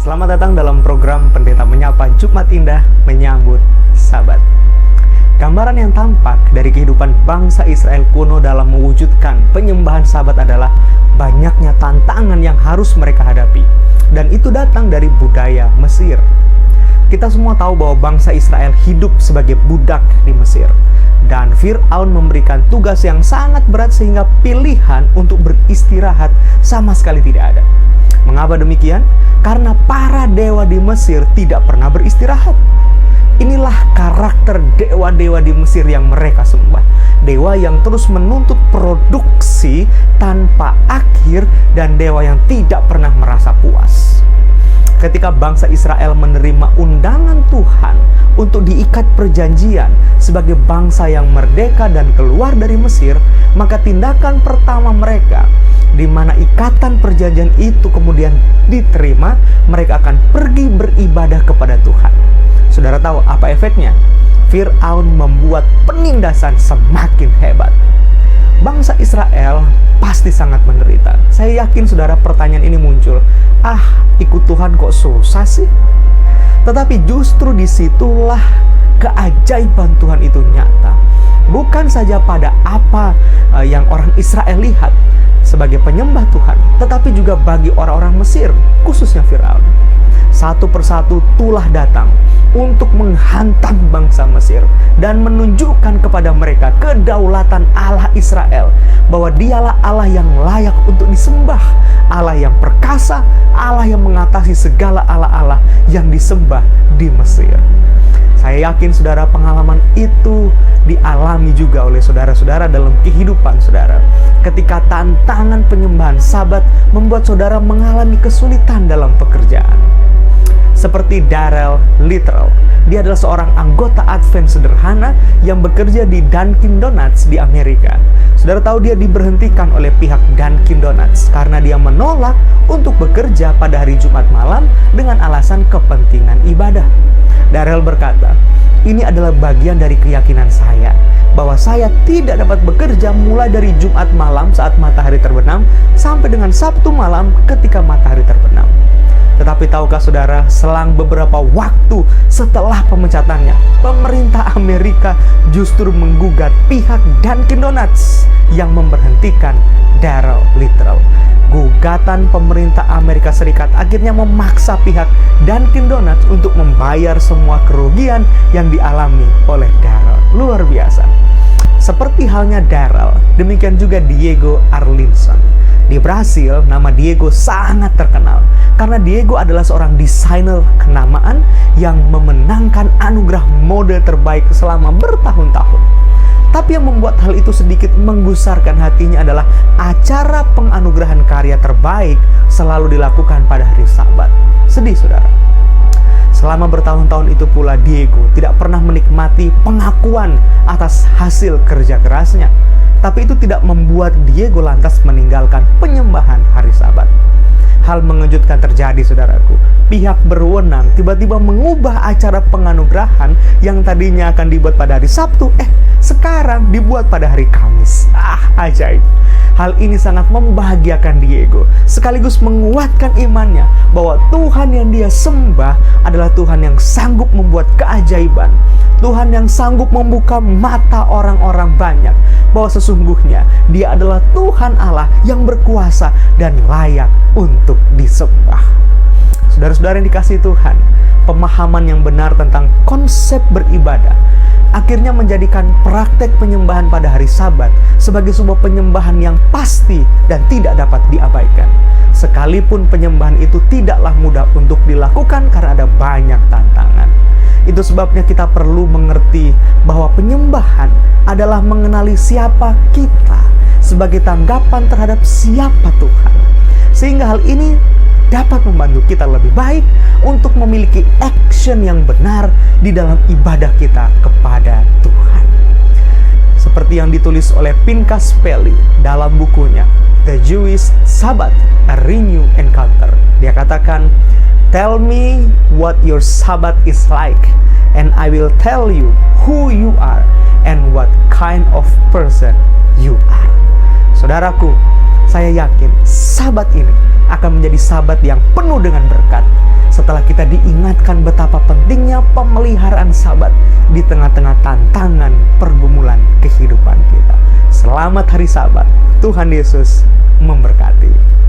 Selamat datang dalam program Pendeta Menyapa Jumat Indah Menyambut Sabat. Gambaran yang tampak dari kehidupan bangsa Israel kuno dalam mewujudkan penyembahan Sabat adalah banyaknya tantangan yang harus mereka hadapi. Dan itu datang dari budaya Mesir. Kita semua tahu bahwa bangsa Israel hidup sebagai budak di Mesir. Dan Fir'aun memberikan tugas yang sangat berat sehingga pilihan untuk beristirahat sama sekali tidak ada. Mengapa demikian? Karena para dewa di Mesir tidak pernah beristirahat. Inilah karakter dewa-dewa di Mesir yang mereka sembah. Dewa yang terus menuntut produksi tanpa akhir dan dewa yang tidak pernah merasa puas. Ketika bangsa Israel menerima undangan Tuhan untuk diikat perjanjian sebagai bangsa yang merdeka dan keluar dari Mesir, maka tindakan pertama mereka, di mana ikatan perjanjian itu kemudian diterima, mereka akan pergi beribadah kepada Tuhan. Saudara tahu apa efeknya? Fir'aun membuat penindasan semakin hebat. Bangsa Israel pasti sangat menderita. Saya yakin saudara pertanyaan ini muncul. Ikut Tuhan kok susah sih? Tetapi justru disitulah keajaiban Tuhan itu nyata. Bukan saja pada apa yang orang Israel lihat sebagai penyembah Tuhan, tetapi juga bagi orang-orang Mesir, khususnya Fir'aun. Satu persatu tulah datang untuk menghantam bangsa Mesir dan menunjukkan kepada mereka kedaulatan Allah Israel, bahwa dialah Allah yang layak untuk disembah, Allah yang perkasa, Allah yang mengatasi segala Allah-Allah yang disembah di Mesir. Saya yakin saudara pengalaman itu dialami juga oleh saudara-saudara dalam kehidupan saudara. Ketika tantangan penyembahan Sabat membuat saudara mengalami kesulitan dalam pekerjaan. Seperti Darrell Littrell. Dia adalah seorang anggota Advent sederhana yang bekerja di Dunkin Donuts di Amerika. Saudara tahu dia diberhentikan oleh pihak Dunkin Donuts karena dia menolak untuk bekerja pada hari Jumat malam dengan alasan kepentingan ibadah. Darrell berkata, "Ini adalah bagian dari keyakinan saya bahwa saya tidak dapat bekerja mulai dari Jumat malam saat matahari terbenam sampai dengan Sabtu malam ketika matahari terbenam." Tetapi tahukah saudara, selang beberapa waktu setelah pemecatannya, pemerintah Amerika justru menggugat pihak Dunkin Donuts yang memberhentikan Darrell Littrell. Gugatan pemerintah Amerika Serikat akhirnya memaksa pihak Dunkin Donuts untuk membayar semua kerugian yang dialami oleh Darrell. Luar biasa. Seperti halnya Darrell, demikian juga Diego Arlinson. Di Brasil, nama Diego sangat terkenal karena Diego adalah seorang desainer kenamaan yang memenangkan anugerah mode terbaik selama bertahun-tahun. Tapi yang membuat hal itu sedikit menggusarkan hatinya adalah acara penganugerahan karya terbaik selalu dilakukan pada hari Sabat. Sedih, saudara. Selama bertahun-tahun itu pula Diego tidak pernah menikmati pengakuan atas hasil kerja kerasnya. Tapi itu tidak membuat Diego lantas meninggalkan penyembahan hari Sabat. Hal mengejutkan terjadi, saudaraku. Pihak berwenang tiba-tiba mengubah acara penganugerahan yang tadinya akan dibuat pada hari Sabtu, sekarang dibuat pada hari Kamis. Ajaib. Hal ini sangat membahagiakan Diego, sekaligus menguatkan imannya bahwa Tuhan yang dia sembah adalah Tuhan yang sanggup membuat keajaiban. Tuhan yang sanggup membuka mata orang-orang banyak bahwa sesungguhnya dia adalah Tuhan Allah yang berkuasa dan layak untuk disembah. Saudara-saudara yang dikasihi Tuhan, pemahaman yang benar tentang konsep beribadah akhirnya menjadikan praktek penyembahan pada hari Sabat sebagai sebuah penyembahan yang pasti dan tidak dapat diabaikan. Sekalipun penyembahan itu tidaklah mudah untuk dilakukan karena ada banyak tantangan. Itu sebabnya kita perlu mengerti bahwa penyembahan adalah mengenali siapa kita sebagai tanggapan terhadap siapa Tuhan. Sehingga hal ini dapat membantu kita lebih baik untuk memiliki action yang benar di dalam ibadah kita kepada Tuhan. Seperti yang ditulis oleh Pinchas Pelly dalam bukunya The Jewish Sabbath, A Renewed Encounter. Dia katakan, "Tell me what your Sabbath is like, and I will tell you who you are and what kind of person you are." Saudaraku, saya yakin Sabat ini akan menjadi Sabat yang penuh dengan berkat. setelah kita diingatkan betapa pentingnya pemeliharaan Sabat di tengah-tengah tantangan pergumulan kehidupan kita. Selamat hari Sabat. Tuhan Yesus memberkati.